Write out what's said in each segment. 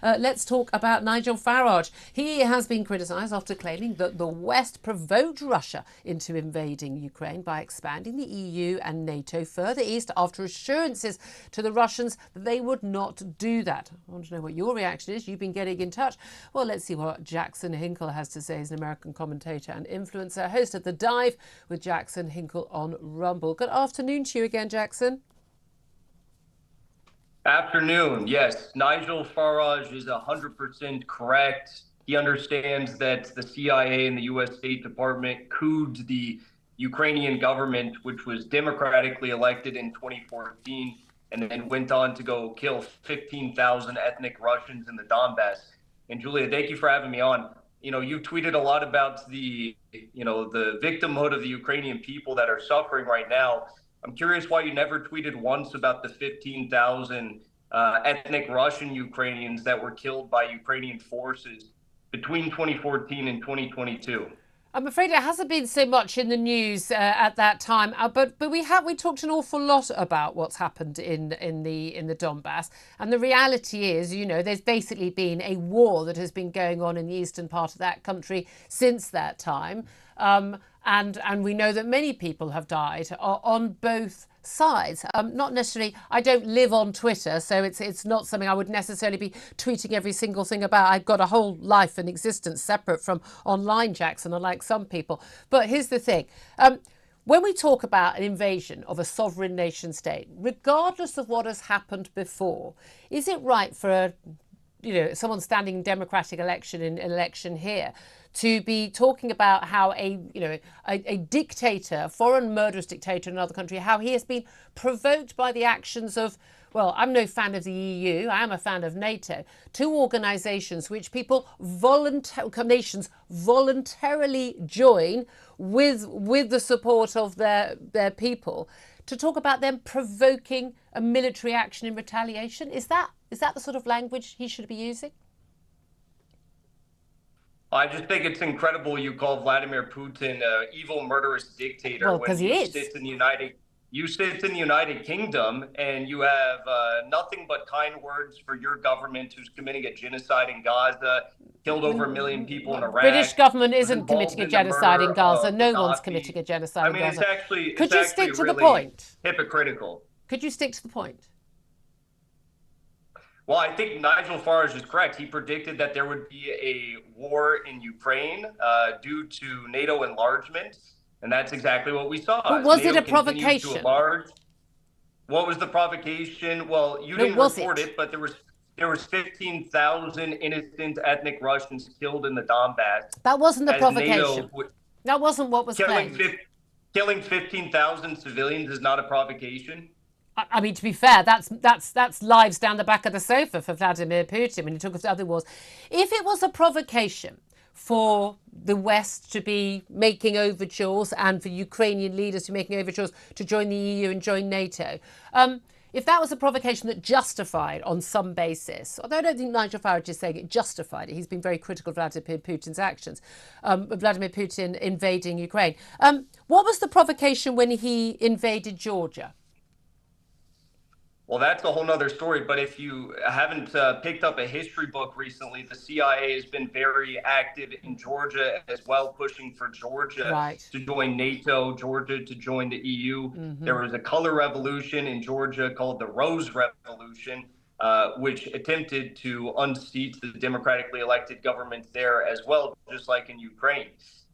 Let's talk about Nigel Farage. He has been criticised after claiming that the West provoked Russia into invading Ukraine by expanding the EU and Nato further east after assurances to the Russians that they would not do that. I want to know what your reaction is. You've been getting in touch. Well, let's see what Jackson Hinkle has to say. He's an American commentator and influencer, host of The Dive with Jackson Hinkle on Rumble. Good afternoon to you again, Jackson. Afternoon. Yes, Nigel Farage is 100% correct. He understands that the CIA and the U.S. State Department couped the Ukrainian government, which was democratically elected in 2014, and then went on to go kill 15,000 ethnic Russians in the Donbass. And Julia, thank you for having me on. You tweeted a lot about the victimhood of the Ukrainian people that are suffering right now. I'm curious why you never tweeted once about the 15,000 ethnic Russian Ukrainians that were killed by Ukrainian forces between 2014 and 2022. I'm afraid it hasn't been so much in the news at that time, but we talked an awful lot about what's happened in the Donbass, and the reality is, there's basically been a war that has been going on in the eastern part of that country since that time, and we know that many people have died on both sides. Not necessarily, I don't live on Twitter, so it's not something I would necessarily be tweeting every single thing about. I've got a whole life and existence separate from online, Jackson, unlike some people. But here's the thing. When we talk about an invasion of a sovereign nation state, regardless of what has happened before, is it right for someone standing in democratic election here to be talking about how a dictator, a foreign murderous dictator in another country, how he has been provoked by the actions of, well, I'm no fan of the EU, I am a fan of NATO, two organisations which nations voluntarily join with the support of their people, to talk about them provoking a military action in retaliation. Is that the sort of language he should be using? I just think it's incredible you call Vladimir Putin an evil, murderous dictator. Well, because he is. You sit in the United Kingdom and you have nothing but kind words for your government, who's committing a genocide in Gaza, killed over 1 million people in Iraq. British government isn't committing a genocide in Gaza. No one's committing a genocide in Gaza. Could you stick to the point? Hypocritical. Could you stick to the point? Well, I think Nigel Farage is correct. He predicted that there would be a war in Ukraine due to NATO enlargement, and that's exactly what we saw. But was it a provocation? What was the provocation? Well, you didn't report it, but there was 15,000 innocent ethnic Russians killed in the Donbass. That wasn't the provocation. That wasn't what was claimed. Killing 15,000 civilians is not a provocation. I mean, to be fair, that's lives down the back of the sofa for Vladimir Putin when he took us to other wars. If it was a provocation for the West to be making overtures and for Ukrainian leaders to be making overtures to join the EU and join NATO, if that was a provocation that justified on some basis, although I don't think Nigel Farage is saying it justified it, he's been very critical of Vladimir Putin's actions, Vladimir Putin invading Ukraine. What was the provocation when he invaded Georgia? Well, that's a whole nother story. But if you haven't picked up a history book recently, the CIA has been very active in Georgia as well, pushing for Georgia to join NATO, Georgia to join the EU. Mm-hmm. There was a color revolution in Georgia called the Rose Revolution, which attempted to unseat the democratically elected government there as well, just like in Ukraine.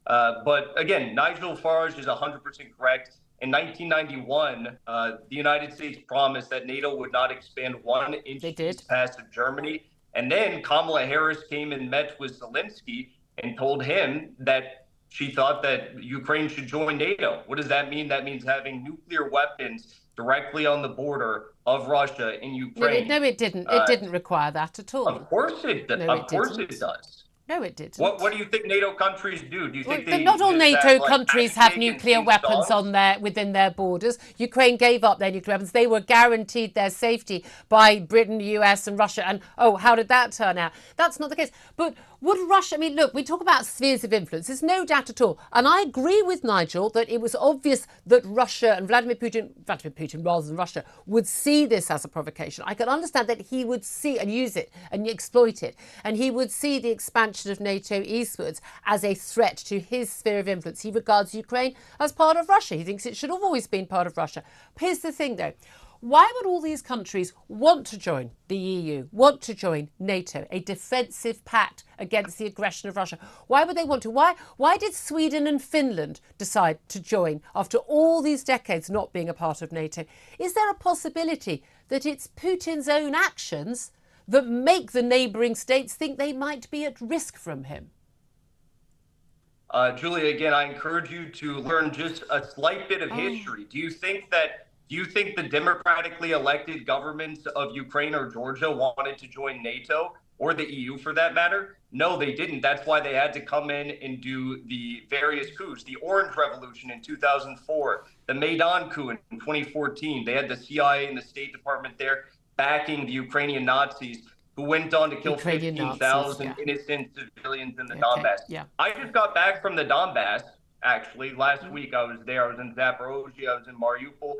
But again, Nigel Farage is 100% correct. In 1991, the United States promised that NATO would not expand 1 inch past of Germany. And then Kamala Harris came and met with Zelensky and told him that she thought that Ukraine should join NATO. What does that mean? That means having nuclear weapons directly on the border of Russia in Ukraine. No, it didn't. It didn't require that at all. Of course it does. No, it didn't. What do you think NATO countries do? Do you think But not all just NATO like countries have handshake and nuclear sing weapons songs? within their borders. Ukraine gave up their nuclear weapons. They were guaranteed their safety by Britain, the US and Russia. And oh, how did that turn out? That's not the case. But would Russia, I mean, look, we talk about spheres of influence. There's no doubt at all. And I agree with Nigel that it was obvious that Russia and Vladimir Putin rather than Russia, would see this as a provocation. I can understand that he would see and use it and exploit it. And he would see the expansion of NATO eastwards as a threat to his sphere of influence. He regards Ukraine as part of Russia. He thinks it should have always been part of Russia. Here's the thing, though. Why would all these countries want to join the EU, want to join NATO, a defensive pact against the aggression of Russia? Why would they want to? Why did Sweden and Finland decide to join after all these decades not being a part of NATO? Is there a possibility that it's Putin's own actions that make the neighbouring states think they might be at risk from him? Julia, again, I encourage you to learn just a slight bit of history. Do you think the democratically elected governments of Ukraine or Georgia wanted to join NATO or the EU for that matter? No, they didn't. That's why they had to come in and do the various coups. The Orange Revolution in 2004, the Maidan coup in 2014. They had the CIA and the State Department there backing the Ukrainian Nazis, who went on to kill 15,000 innocent civilians in the Donbass. Yeah. I just got back from the Donbass, actually. Last week I was there. I was in Zaporozhye. I was in Mariupol.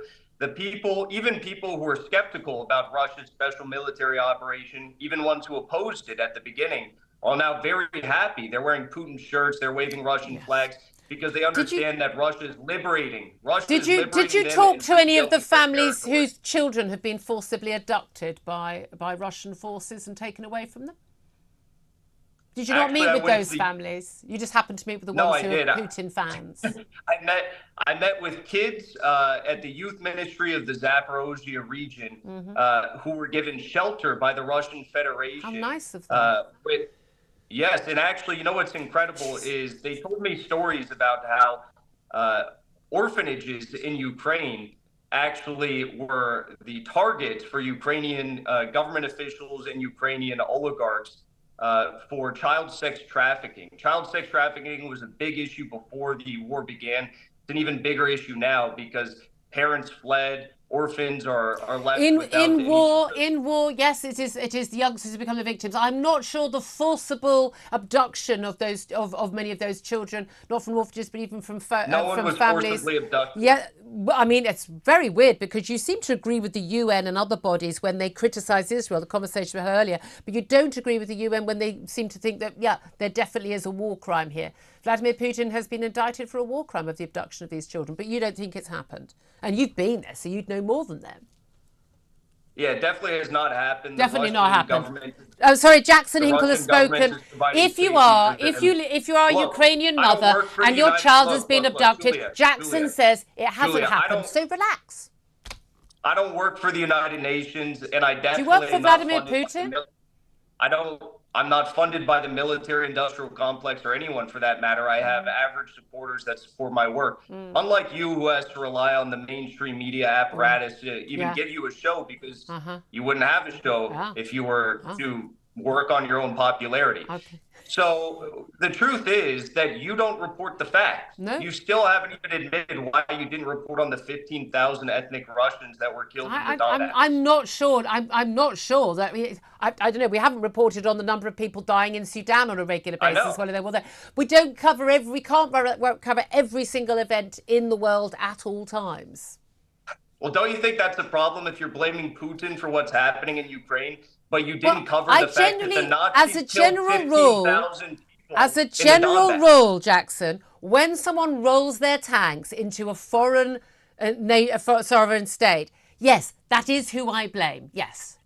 Even people who were skeptical about Russia's special military operation, even ones who opposed it at the beginning, are now very happy. They're wearing Putin shirts. They're waving Russian flags because they understand that Russia is liberating. Did you talk to any of the families whose children have been forcibly abducted by Russian forces and taken away from them? Did you not meet with those families? You just happened to meet with the ones who are Putin fans. I met with kids at the youth ministry of the Zaporozhye region who were given shelter by the Russian Federation. How nice of them. Yes, and actually, you know what's incredible is they told me stories about how orphanages in Ukraine actually were the targets for Ukrainian government officials and Ukrainian oligarchs for child sex trafficking. Child sex trafficking was a big issue before the war began. It's an even bigger issue now because parents fled. Orphans are left in war. Yes, it is the youngsters who become the victims. I'm not sure the forcible abduction of those of many of those children, not from orphanages but even from families. Forcibly abducted. Yeah, I mean it's very weird because you seem to agree with the UN and other bodies when they criticise Israel, the conversation we had earlier, but you don't agree with the UN when they seem to think that there definitely is a war crime here. Vladimir Putin has been indicted for a war crime of the abduction of these children, but you don't think it's happened. And you've been there, so you'd know more than them. Yeah, it definitely has not happened. Definitely not happened. Oh, sorry, Jackson Hinkle has spoken. If you are a Ukrainian mother and your child has been abducted, Jackson says it hasn't happened. So relax. I don't work for the United Nations, and I definitely. Do you work for Vladimir Putin? I'm not funded by the military-industrial complex or anyone for that matter. I have average supporters that support my work. Unlike you, who has to rely on the mainstream media apparatus to even give you a show because you wouldn't have a show if you were to work on your own popularity. Okay. So the truth is that you don't report the facts. No. You still haven't even admitted why you didn't report on the 15,000 ethnic Russians that were killed in the Donbass. I'm not sure. I'm not sure that I don't know. We haven't reported on the number of people dying in Sudan on a regular basis. We don't cover we can't cover every single event in the world at all times. Well, don't you think that's a problem if you're blaming Putin for what's happening in Ukraine? But you didn't cover the fact that the Nazis killed 15,000 people. As a general rule, Jackson, when someone rolls their tanks into a foreign sovereign state, yes, that is who I blame. Yes.